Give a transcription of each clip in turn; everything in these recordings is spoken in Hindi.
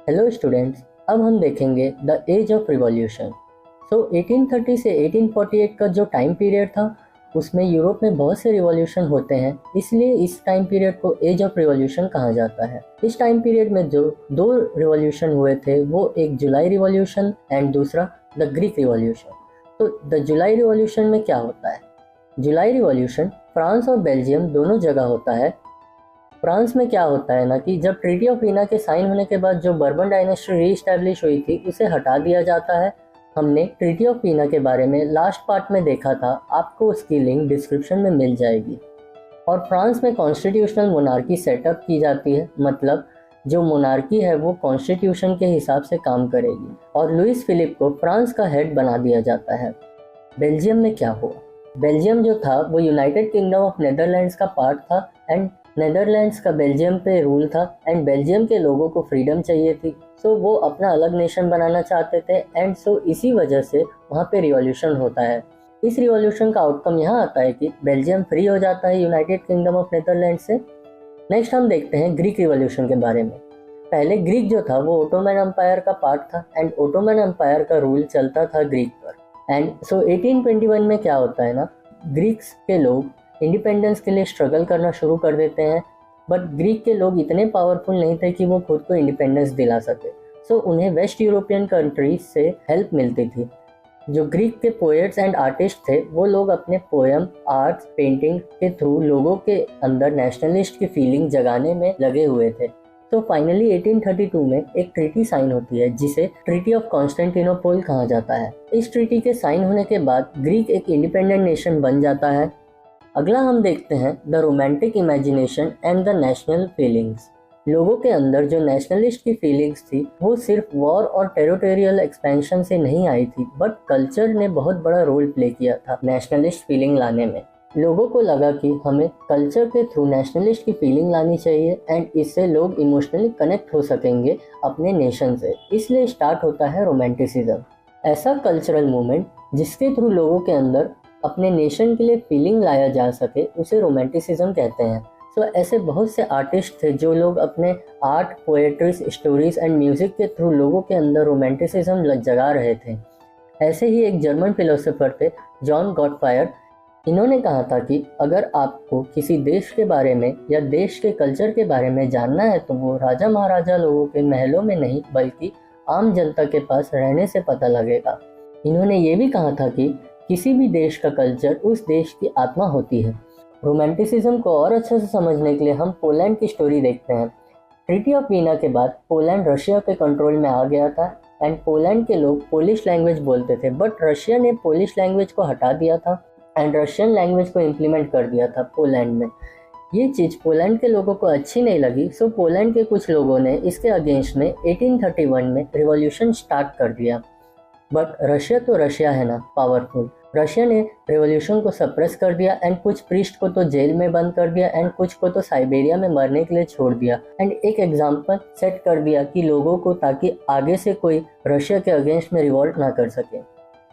हेलो स्टूडेंट्स, अब हम देखेंगे द एज ऑफ रिवॉल्यूशन। 1830 से 1848 का जो टाइम पीरियड था उसमें यूरोप में बहुत से रिवॉल्यूशन होते हैं, इसलिए इस टाइम पीरियड को एज ऑफ रिवॉल्यूशन कहा जाता है। इस टाइम पीरियड में जो दो रिवॉल्यूशन हुए थे वो एक जुलाई रिवॉल्यूशन एंड दूसरा द ग्रीक रिवॉल्यूशन। तो द जुलाई रिवॉल्यूशन में क्या होता है? जुलाई रिवॉल्यूशन फ्रांस और बेल्जियम दोनों जगह होता है। फ्रांस में क्या होता है ना कि जब ट्रीटी ऑफ वीना के साइन होने के बाद जो बर्बन डायनेस्टी रीइस्टैब्लिश हुई थी उसे हटा दिया जाता है। हमने ट्रीटी ऑफ वीना के बारे में लास्ट पार्ट में देखा था, आपको उसकी लिंक डिस्क्रिप्शन में मिल जाएगी। और फ्रांस में कॉन्स्टिट्यूशनल मोनार्की सेटअप की जाती है, मतलब जो मोनार्की है वो कॉन्स्टिट्यूशन के हिसाब से काम करेगी और लुइस फिलिप को फ्रांस का हेड बना दिया जाता है। बेल्जियम में क्या हुआ? बेल्जियम जो था वो यूनाइटेड किंगडम ऑफ नेदरलैंड्स का पार्ट था एंड नेदरलैंड्स का बेल्जियम पे रूल था एंड बेल्जियम के लोगों को फ्रीडम चाहिए थी, सो वो अपना अलग नेशन बनाना चाहते थे एंड सो इसी वजह से वहाँ पे रिवॉल्यूशन होता है। इस रिवॉल्यूशन का आउटकम यहाँ आता है कि बेल्जियम फ्री हो जाता है यूनाइटेड किंगडम ऑफ नेदरलैंड से। नेक्स्ट हम देखते हैं ग्रीक रिवॉल्यूशन के बारे में। पहले ग्रीक जो था वो ओटोमन एम्पायर का पार्ट था एंड ओटोमन एम्पायर का रूल चलता था ग्रीक पर। एंड सो 1821 में क्या होता है ना, ग्रीक्स के लोग इंडिपेंडेंस के लिए स्ट्रगल करना शुरू कर देते हैं, बट ग्रीक के लोग इतने पावरफुल नहीं थे कि वो खुद को इंडिपेंडेंस दिला सके, सो उन्हें वेस्ट यूरोपियन कंट्रीज से हेल्प मिलती थी। जो ग्रीक के पोएट्स एंड आर्टिस्ट थे वो लोग अपने पोएम, आर्ट्स, पेंटिंग के थ्रू लोगों के अंदर नेशनलिस्ट की फीलिंग जगाने में लगे हुए थे। तो फाइनली 1832 में एक ट्रीटी साइन होती है जिसे ट्रीटी ऑफ कॉन्स्टेंटिनोपल कहा जाता है। इस ट्रीटी के साइन होने के बाद ग्रीक एक इंडिपेंडेंट नेशन बन जाता है। अगला हम देखते हैं the romantic imagination and the national feelings. लोगों के अंदर जो नेशनलिस्ट की फीलिंग्स थी वो सिर्फ वॉर और टेरिटोरियल एक्सपेंशन से नहीं आई थी, बट कल्चर ने बहुत बड़ा रोल प्ले किया था नेशनलिस्ट फीलिंग लाने में। लोगों को लगा कि हमें कल्चर के थ्रू नेशनलिस्ट की फीलिंग लानी चाहिए एंड इससे लोग इमोशनली कनेक्ट हो सकेंगे अपने नेशन से, इसलिए स्टार्ट होता है रोमांटिसिज्म। ऐसा कल्चरल मूवमेंट जिसके थ्रू लोगों के अंदर अपने नेशन के लिए फीलिंग लाया जा सके उसे रोमांटिसिज्म कहते हैं। सो ऐसे बहुत से आर्टिस्ट थे जो लोग अपने art, poetries, stories and music के थ्रू लोगों के अंदर रोमांटिसिज्म जगा रहे थे। ऐसे ही एक जर्मन फिलोसोफर थे जॉन गॉटफायर। इन्होंने कहा था कि अगर आपको किसी देश के बारे में या देश के कल्चर के बारे में जानना है तो वो राजा महाराजा लोगों के महलों में नहीं बल्कि आम जनता के पास रहने से पता लगेगा। इन्होंने ये भी कहा था कि किसी भी देश का कल्चर उस देश की आत्मा होती है। रोमांटिसिज्म को और अच्छे से समझने के लिए हम पोलैंड की स्टोरी देखते हैं। ट्रीटी ऑफ वीना के बाद पोलैंड रशिया के कंट्रोल में आ गया था एंड पोलैंड के लोग पोलिश लैंग्वेज बोलते थे, बट रशिया ने पोलिश लैंग्वेज को हटा दिया था एंड रशियन लैंग्वेज को इम्प्लीमेंट कर दिया था पोलैंड में। ये चीज़ पोलैंड के लोगों को अच्छी नहीं लगी, सो पोलैंड के कुछ लोगों ने इसके अगेंस्ट में 1831 में रिवॉल्यूशन स्टार्ट कर दिया। बट रशिया तो रशिया है ना, पावरफुल। रशिया ने रिवॉल्यूशन को सप्रेस कर दिया एंड कुछ प्रीस्ट को तो जेल में बंद कर दिया एंड कुछ को तो साइबेरिया में मरने के लिए छोड़ दिया एंड एक एग्जाम्पल सेट कर दिया कि लोगों को, ताकि आगे से कोई रशिया के अगेंस्ट में रिवॉल्ट ना कर सके।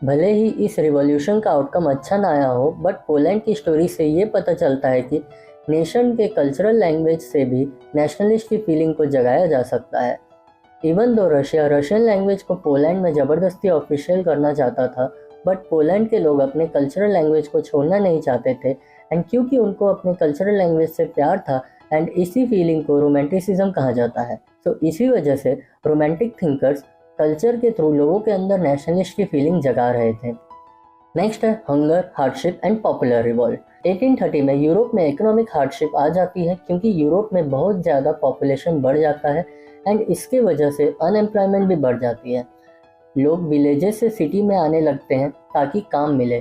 भले ही इस रिवॉल्यूशन का आउटकम अच्छा ना आया हो, बट पोलैंड की स्टोरी से ये पता चलता है कि नेशन के कल्चरल लैंग्वेज से भी नेशनलिस्ट की फीलिंग को जगाया जा सकता है। Even though Russia Russian language को पोलैंड में ज़बरदस्ती ऑफिशियल करना चाहता था, बट पोलैंड के लोग अपने कल्चरल लैंग्वेज को छोड़ना नहीं चाहते थे एंड क्योंकि उनको अपने कल्चरल लैंग्वेज से प्यार था एंड इसी फीलिंग को रोमांटिसिज्म कहा जाता है। तो इसी वजह से रोमांटिक थिंकर्स कल्चर के थ्रू लोगों के अंदर नेशनलिस्ट की फीलिंग जगा रहे थे। नेक्स्ट है hunger, hardship and popular revolt. 1830 में यूरोप में इकोनॉमिक हार्डशिप आ जाती है क्योंकि यूरोप में बहुत ज़्यादा पॉपुलेशन बढ़ जाता है एंड इसकी वजह से अनएम्प्लॉयमेंट भी बढ़ जाती है। लोग विलेजेस से सिटी में आने लगते हैं ताकि काम मिले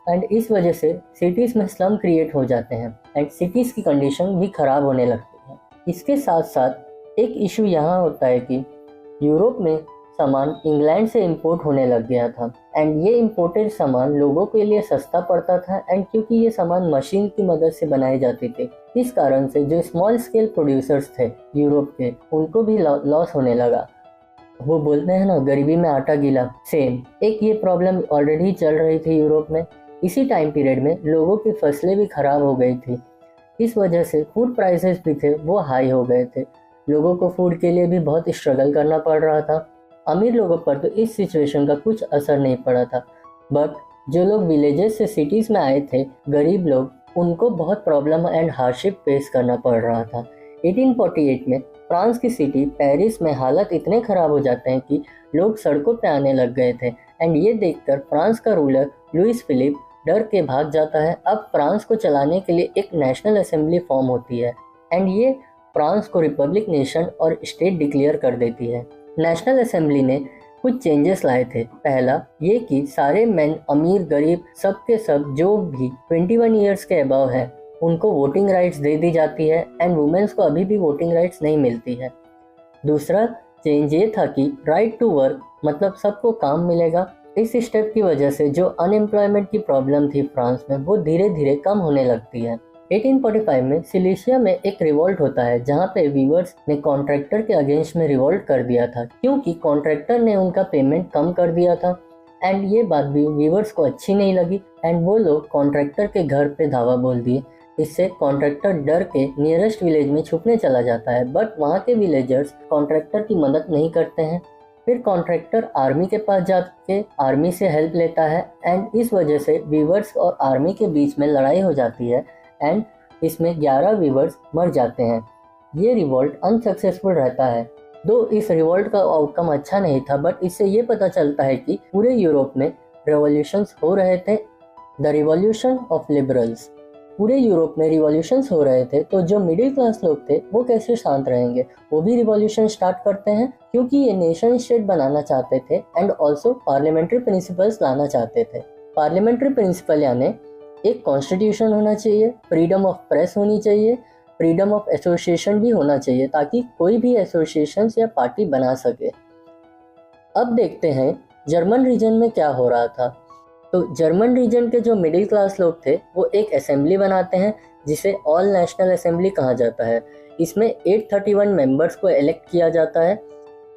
एंड इस वजह से सिटीज़ में स्लम क्रिएट हो जाते हैं एंड सिटीज़ की कंडीशन भी ख़राब होने लगती है। इसके साथ साथ एक इशू यहाँ होता है कि यूरोप में सामान इंग्लैंड से इंपोर्ट होने लग गया था एंड ये इंपोर्टेड सामान लोगों के लिए सस्ता पड़ता था एंड क्योंकि ये सामान मशीन की मदद से बनाए जाते थे, इस कारण से जो स्मॉल स्केल प्रोड्यूसर्स थे यूरोप के उनको भी लॉस होने लगा। वो बोलते हैं ना, गरीबी में आटा गीला, सेम एक ये प्रॉब्लम ऑलरेडी चल रही थी यूरोप में। इसी टाइम पीरियड में लोगों की फसलें भी खराब हो गई थी, इस वजह से फूड प्राइसेस भी थे वो हाई हो गए थे। लोगों को फूड के लिए भी बहुत स्ट्रगल करना पड़ रहा था। अमीर लोगों पर तो इस सिचुएशन का कुछ असर नहीं पड़ा था, बट जो लोग विलेजेस से सिटीज़ में आए थे, गरीब लोग, उनको बहुत प्रॉब्लम एंड हार्डशिप फेस करना पड़ रहा था। 1848 में फ्रांस की सिटी पेरिस में हालत इतने ख़राब हो जाते हैं कि लोग सड़कों पे आने लग गए थे। एंड ये देखकर फ्रांस का रूलर लुइस फिलिप डर के भाग जाता है। अब फ्रांस को चलाने के लिए एक नेशनल असेंबली फॉर्म होती है एंड ये फ्रांस को रिपब्लिक नेशन और स्टेट डिक्लेयर कर देती है। नेशनल असेंबली ने कुछ चेंजेस लाए थे। पहला ये कि सारे मेन, अमीर गरीब, सब के सब जो भी 21 ईयर्स के अबव है उनको वोटिंग राइट्स दे दी जाती है एंड वुमेन्स को अभी भी वोटिंग राइट्स नहीं मिलती है। दूसरा चेंज ये था कि राइट टू वर्क, मतलब सबको काम मिलेगा। इस स्टेप की वजह से जो अनएम्प्लॉयमेंट की प्रॉब्लम थी फ्रांस में, वो धीरे धीरे कम होने लगती है। 1845 में सिलेशिया में एक रिवॉल्ट होता है जहाँ पे वीवर्स ने कॉन्ट्रैक्टर के अगेंस्ट में रिवॉल्ट कर दिया था, क्योंकि कॉन्ट्रैक्टर ने उनका पेमेंट कम कर दिया था। एंड ये बात भी वीवर्स को अच्छी नहीं लगी एंड वो लोग कॉन्ट्रैक्टर के घर पे धावा बोल दिए। इससे कॉन्ट्रैक्टर डर के नियरेस्ट विलेज में छुपने चला जाता है, बट वहाँ के विलेजर्स कॉन्ट्रैक्टर की मदद नहीं करते हैं। फिर कॉन्ट्रैक्टर आर्मी के पास जाके आर्मी से हेल्प लेता है एंड इस वजह से वीवर्स और आर्मी के बीच में लड़ाई हो जाती है एंड इसमें 11 वीवर्स मर जाते हैं। ये रिवॉल्ट अनसक्सेसफुल रहता है। दो इस रिवॉल्ट का आउटकम अच्छा नहीं था, बट इससे ये पता चलता है कि पूरे यूरोप में रेवोल्यूशंस हो रहे थे, द रिवॉल्यूशन ऑफ लिबरल्स। पूरे यूरोप में रिवॉल्यूशंस हो रहे थे, तो जो मिडिल क्लास लोग थे वो कैसे शांत रहेंगे, वो भी रिवॉल्यूशन स्टार्ट करते हैं, क्योंकि ये नेशन स्टेट बनाना चाहते थे एंड ऑल्सो पार्लियामेंट्री प्रिंसिपल्स लाना चाहते थे। पार्लियामेंट्री प्रिंसिपल यानी एक कॉन्स्टिट्यूशन होना चाहिए, फ्रीडम ऑफ प्रेस होनी चाहिए, फ्रीडम ऑफ एसोसिएशन भी होना चाहिए, ताकि कोई भी एसोसिएशन या पार्टी बना सके। अब देखते हैं जर्मन रीजन में क्या हो रहा था। तो जर्मन रीजन के जो मिडिल क्लास लोग थे वो एक असेंबली बनाते हैं जिसे ऑल नेशनल असेंबली कहा जाता है। इसमें 831 मेंबर्स को इलेक्ट किया जाता है।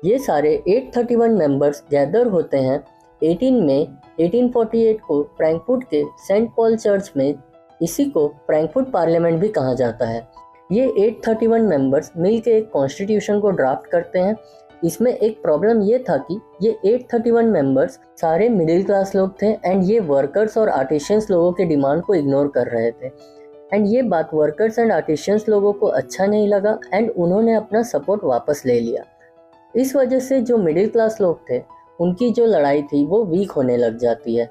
ये सारे 831 मेंबर्स गैदर होते हैं 18 मई 1848 को फ्रैंकफर्ट के सेंट पॉल चर्च में। इसी को फ्रैंकफर्ट पार्लियामेंट भी कहा जाता है। ये 831 मेंबर्स मिलकर एक कॉन्स्टिट्यूशन को ड्राफ्ट करते हैं। इसमें एक प्रॉब्लम ये था कि ये 831 मेंबर्स सारे मिडिल क्लास लोग थे एंड ये वर्कर्स और आर्टिशियंस लोगों के डिमांड को इग्नोर कर रहे थे। एंड ये बात वर्कर्स एंड आर्टिशियंस लोगों को अच्छा नहीं लगा एंड उन्होंने अपना सपोर्ट वापस ले लिया। इस वजह से जो मिडिल क्लास लोग थे उनकी जो लड़ाई थी वो वीक होने लग जाती है।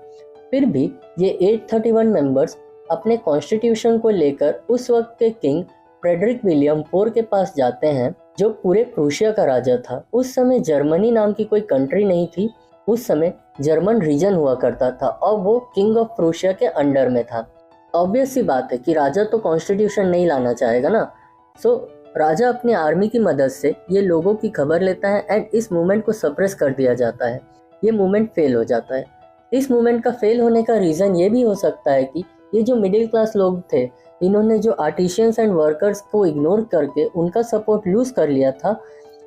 फिर भी ये 831 मेंबर्स अपने कॉन्स्टिट्यूशन को लेकर उस वक्त के किंग फ्रेडरिक विलियम 4 के पास जाते हैं, जो पूरे प्रूशिया का राजा था। उस समय जर्मनी नाम की कोई कंट्री नहीं थी, उस समय जर्मन रीजन हुआ करता था और वो किंग ऑफ प्रूशिया के अंडर में था। ऑब्वियस सी बात है कि राजा तो कॉन्स्टिट्यूशन नहीं लाना चाहेगा ना। सो राजा अपनी आर्मी की मदद से ये लोगों की खबर लेता है एंड इस मूवमेंट को सप्रेस कर दिया जाता है। ये मूवमेंट फेल हो जाता है। इस मूवमेंट का फेल होने का रीज़न ये भी हो सकता है कि ये जो मिडिल क्लास लोग थे, इन्होंने जो आर्टिशियंस एंड वर्कर्स को इग्नोर करके उनका सपोर्ट लूज कर लिया था,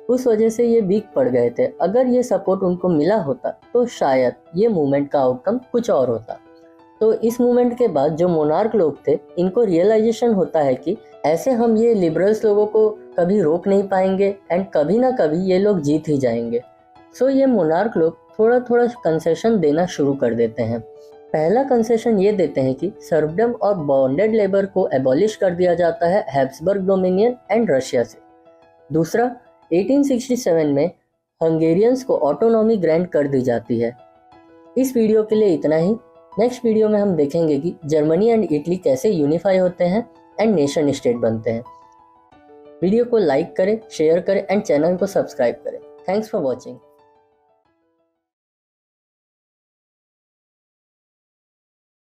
उस वजह से ये वीक पड़ गए थे। अगर ये सपोर्ट उनको मिला होता तो शायद ये मूवमेंट का आउटकम कुछ और होता। तो इस मूवमेंट के बाद जो मोनार्क लोग थे, इनको रियलाइजेशन होता है कि ऐसे हम ये लिबरल्स लोगों को कभी रोक नहीं पाएंगे एंड कभी ना कभी ये लोग जीत ही जाएंगे। सो ये मोनार्क लोग थोड़ा थोड़ा कंसेशन देना शुरू कर देते हैं। पहला कंसेशन ये देते हैं कि सर्वडम और बॉन्डेड लेबर को एबॉलिश कर दिया जाता है हैब्सबर्ग डोमिनियन एंड रशिया से। दूसरा, 1867 में हंगेरियंस को ऑटोनॉमी ग्रांट कर दी जाती है। इस वीडियो के लिए इतना ही। नेक्स्ट वीडियो में हम देखेंगे कि जर्मनी एंड इटली कैसे यूनिफाई होते हैं एंड नेशन स्टेट बनते हैं। वीडियो को लाइक करें, शेयर करें एंड चैनल को सब्सक्राइब करें। Thanks for watching.